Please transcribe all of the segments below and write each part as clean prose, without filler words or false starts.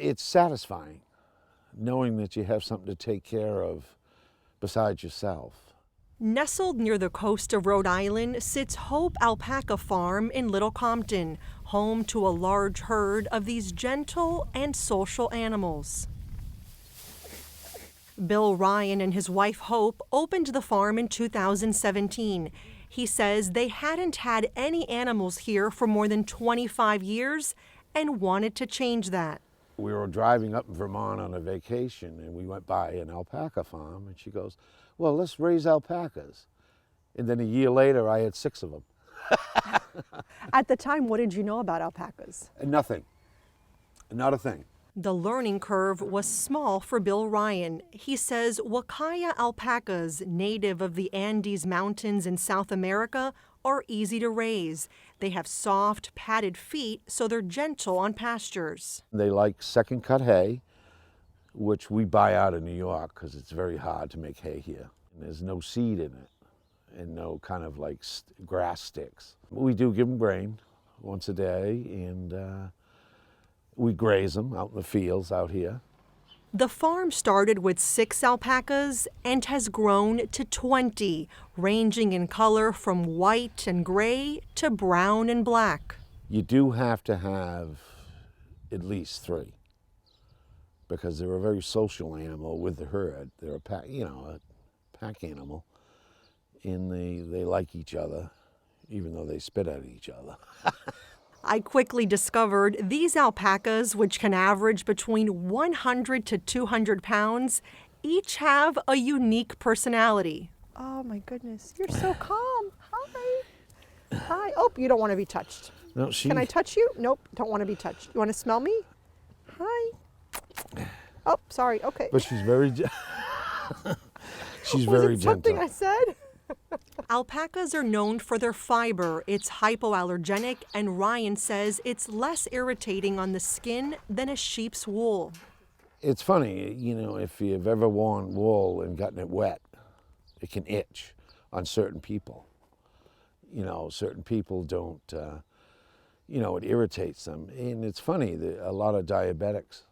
It's satisfying knowing that you have something to take care of besides yourself. Nestled near the coast of Rhode Island sits Hope Alpaca Farm in Little Compton, home to a large herd of these gentle and social animals. Bill Ryan and his wife Hope opened the farm in 2017. He says they hadn't had any animals here for more than 25 years and wanted to change that. We were driving up in Vermont on a vacation and we went by an alpaca farm and she goes, well, let's raise alpacas. And then a year later, I had 6 of them. At the time, what did you know about alpacas? Nothing, not a thing. The learning curve was small for Bill Ryan. He says Huacaya alpacas, native of the Andes Mountains in South America, are easy to raise. They have soft, padded feet, so they're gentle on pastures. They like second cut hay, which we buy out of New York because it's very hard to make hay here. And there's no seed in it and no kind of like grass sticks. We do give them grain once a day, and we graze them out in the fields out here. The farm started with 6 alpacas and has grown to 20, ranging in color from white and gray to brown and black. You do have to have at least 3 because they're a very social animal with the herd. They're a pack, a pack animal, and they like each other, even though they spit at each other. I quickly discovered these alpacas, which can average between 100 to 200 pounds, each have a unique personality. Oh my goodness, you're so calm. Hi. Hi. Oh, you don't want to be touched. No, Can I touch you? Nope, don't want to be touched. You want to smell me? Hi. Oh, sorry. Okay. But she's very she's Was very it something gentle. I said? Alpacas are known for their fiber. It's hypoallergenic, and Ryan says it's less irritating on the skin than a sheep's wool. It's funny, if you've ever worn wool and gotten it wet, it can itch on certain people. Certain people don't, it irritates them. And it's funny that a lot of diabetics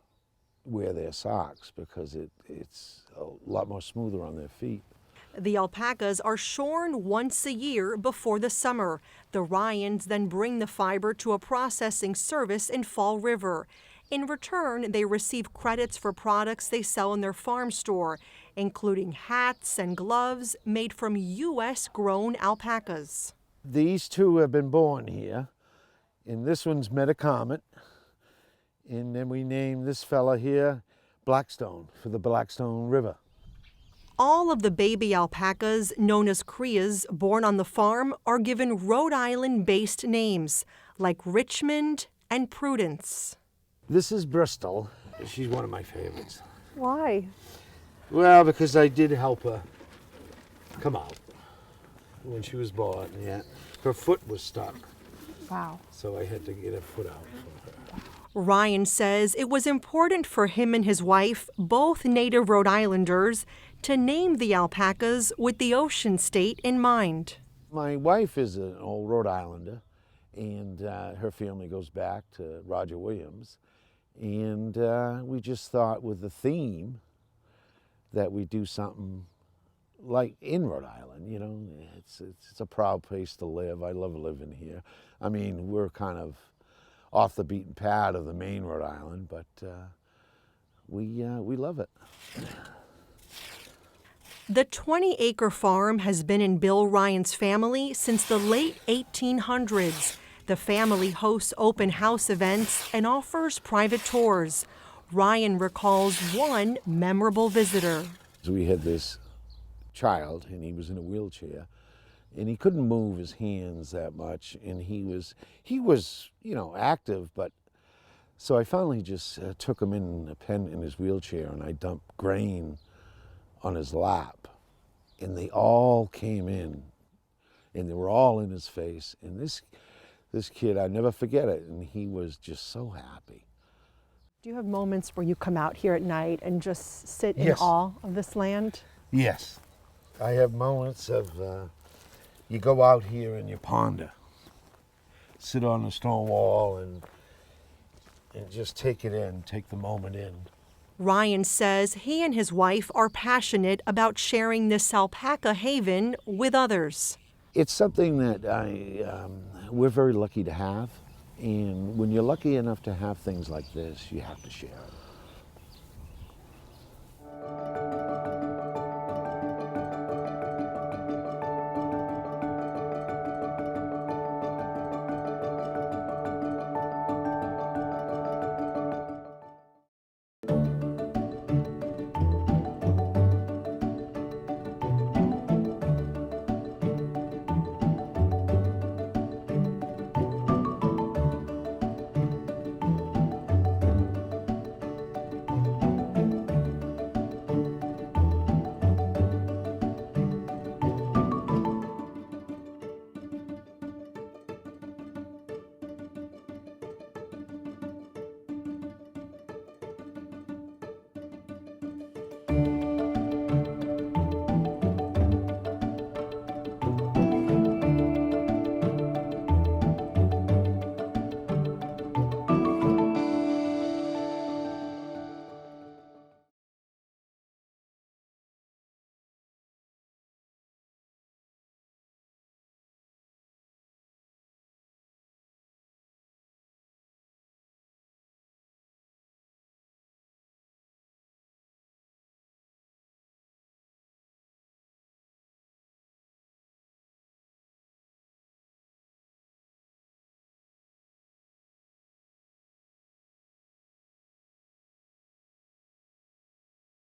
wear their socks because it's a lot more smoother on their feet. The alpacas are shorn once a year before the summer. The Ryans then bring the fiber to a processing service in Fall River. In return, they receive credits for products they sell in their farm store, including hats and gloves made from U.S.-grown alpacas. These 2 have been born here, and this one's met a comet, and then we named this fella here Blackstone for the Blackstone River. All of the baby alpacas, known as crias, born on the farm, are given Rhode Island-based names, like Richmond and Prudence. This is Bristol. She's one of my favorites. Why? Well, because I did help her come out when she was born. Yeah, her foot was stuck. Wow. So I had to get her foot out for her. Ryan says it was important for him and his wife, both native Rhode Islanders, to name the alpacas with the ocean state in mind. My wife is an old Rhode Islander, and her family goes back to Roger Williams. And we just thought with the theme that we do something like in Rhode Island. It's a proud place to live. I love living here. I mean, we're kind of off the beaten path of the main Rhode Island, but we love it. The 20-acre farm has been in Bill Ryan's family since the late 1800s. The family hosts open house events and offers private tours. Ryan recalls one memorable visitor. We had this child, and he was in a wheelchair, and he couldn't move his hands that much, and he was active, but so I finally just took him in a pen in his wheelchair, and I dumped grain on his lap, and they all came in, and they were all in his face, and this kid, I never forget it, and he was just so happy. Do you have moments where you come out here at night and just sit in Yes. awe of this land? Yes. I have moments of, you go out here and you ponder, sit on a stone wall, and and just take it in, take the moment in. Ryan says he and his wife are passionate about sharing this alpaca haven with others. It's something that we're very lucky to have, and when you're lucky enough to have things like this, you have to share it.